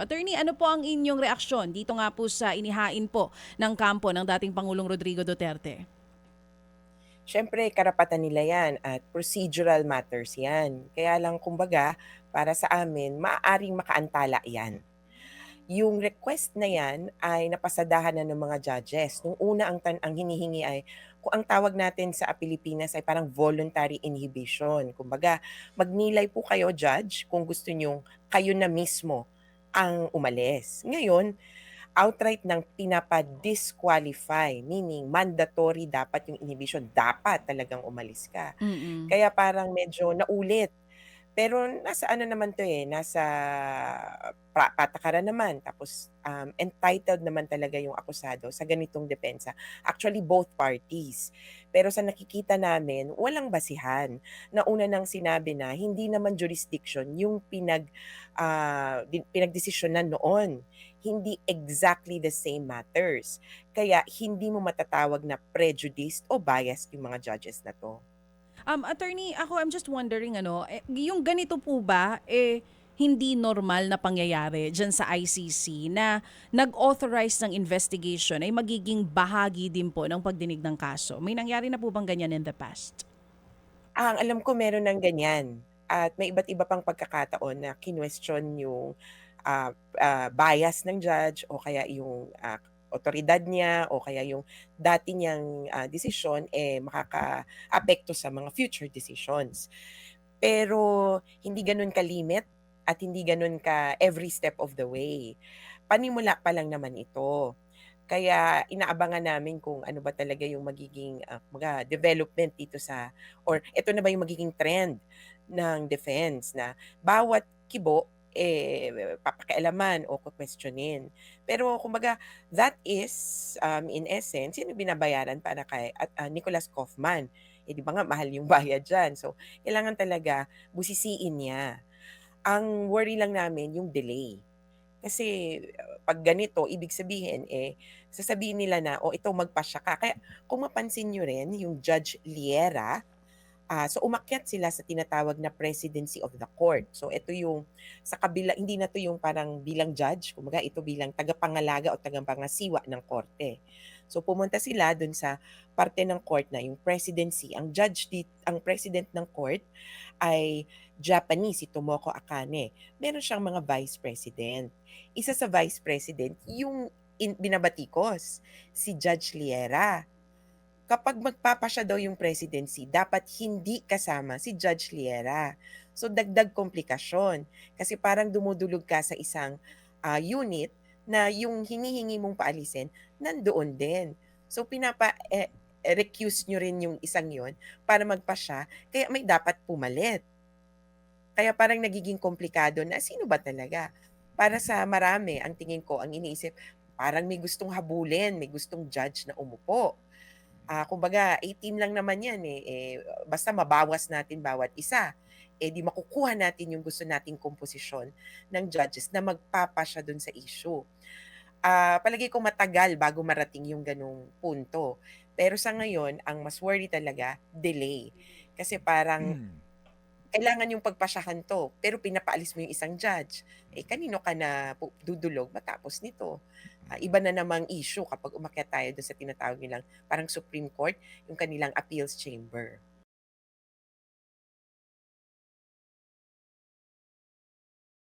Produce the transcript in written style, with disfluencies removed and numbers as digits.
Attorney, ano po ang inyong reaksyon dito nga po sa inihain po ng kampo ng dating Pangulong Rodrigo Duterte? Siyempre karapatan nila 'yan at procedural matters 'yan. Kaya lang kumbaga, para sa amin maaaring makaantala 'yan. Yung request na 'yan ay napasadahan na ng mga judges. Nung una ang hinihingi ay kung ang tawag natin sa Pilipinas ay parang voluntary inhibition. Kumbaga, magnilay po kayo judge kung gusto niyong kayo na mismo ang umalis. Ngayon, outright ng pinapa-disqualify, meaning mandatory dapat yung inhibition, dapat talagang umalis ka. Mm. Kaya parang medyo naulit. Pero nasa ano naman 'to, nasa patakaran naman tapos, entitled naman talaga yung akusado sa ganitong depensa. Actually, both parties. Pero sa nakikita namin, walang basihan. Nauna nang sinabi na hindi naman jurisdiction yung pinagdesisyonan noon. Hindi exactly the same matters. Kaya hindi mo matatawag na prejudiced o biased yung mga judges na 'to. Attorney, ako I'm just wondering yung ganito po ba hindi normal na pangyayari diyan sa ICC na nag-authorize ng investigation ay magiging bahagi din po ng pagdinig ng kaso. May nangyari na po bang ganyan in the past? Ang alam ko meron ng ganyan at may iba't iba pang pagkakataon na kinwestiyon yung, bias ng judge o kaya yung, awtoridad niya o kaya yung dati niyang, desisyon, makakaapekto sa mga future decisions. Pero hindi gano'n kalimit at hindi gano'n ka every step of the way. Panimula pa lang naman ito. Kaya inaabangan namin kung ano ba talaga yung magiging, kumbaga development dito sa or eto na ba yung magiging trend ng defense na bawat kibo, papakialaman o kukwestiyonin. Pero kumbaga that is, in essence, yun yung binabayaran para kay Nicholas Kaufman. Eh, 'di ba nga mahal yung bayad diyan. So, kailangan talaga busisiin niya. Ang worry lang namin yung delay. Kasi, 'pag ganito ibig sabihin, sasabihin nila na, "O ito magpasya ka." Kaya kung mapansin niyo rin yung Judge Liera, so umakyat sila sa tinatawag na presidency of the court. So ito yung sa kabila hindi na 'to yung parang bilang judge, kumbaga ito bilang tagapangalaga o tagapangasiwa ng korte. So pumunta sila dun sa parte ng court na yung presidency. Ang president ng court ay Japanese, si Tomoko Akane. Meron siyang mga vice president. Isa sa vice president yung binabatikos, si Judge Liera. Kapag magpapasya daw yung presidency, dapat hindi kasama si Judge Liera. So dagdag komplikasyon, kasi parang dumudulog ka sa isang, unit na yung hinihingi mong paalisin nandoon din. So recuse niyo rin yung isang yon para magpasya, kaya may dapat pumalit. Kaya parang nagiging komplikado na sino ba talaga? Para sa marami ang tingin ko ang iniisip, parang may gustong habulin, may gustong judge na umupo. Kumbaga 18 lang naman 'yan, basta mabawas natin bawat isa, 'di makukuha natin yung gusto nating komposisyon ng judges na magpapasya dun sa issue. Palagay ko matagal bago marating yung gano'ng punto. Pero sa ngayon ang mas worry talaga delay. Kasi parang Hmm. kailangan yung pagpasyahan 'to, pero pinapaalis mo yung isang judge. Kanino ka na dudulog matapos nito? Iba na namang issue kapag umakyat tayo dun sa tinatawag nilang parang Supreme Court, yung kanilang appeals chamber.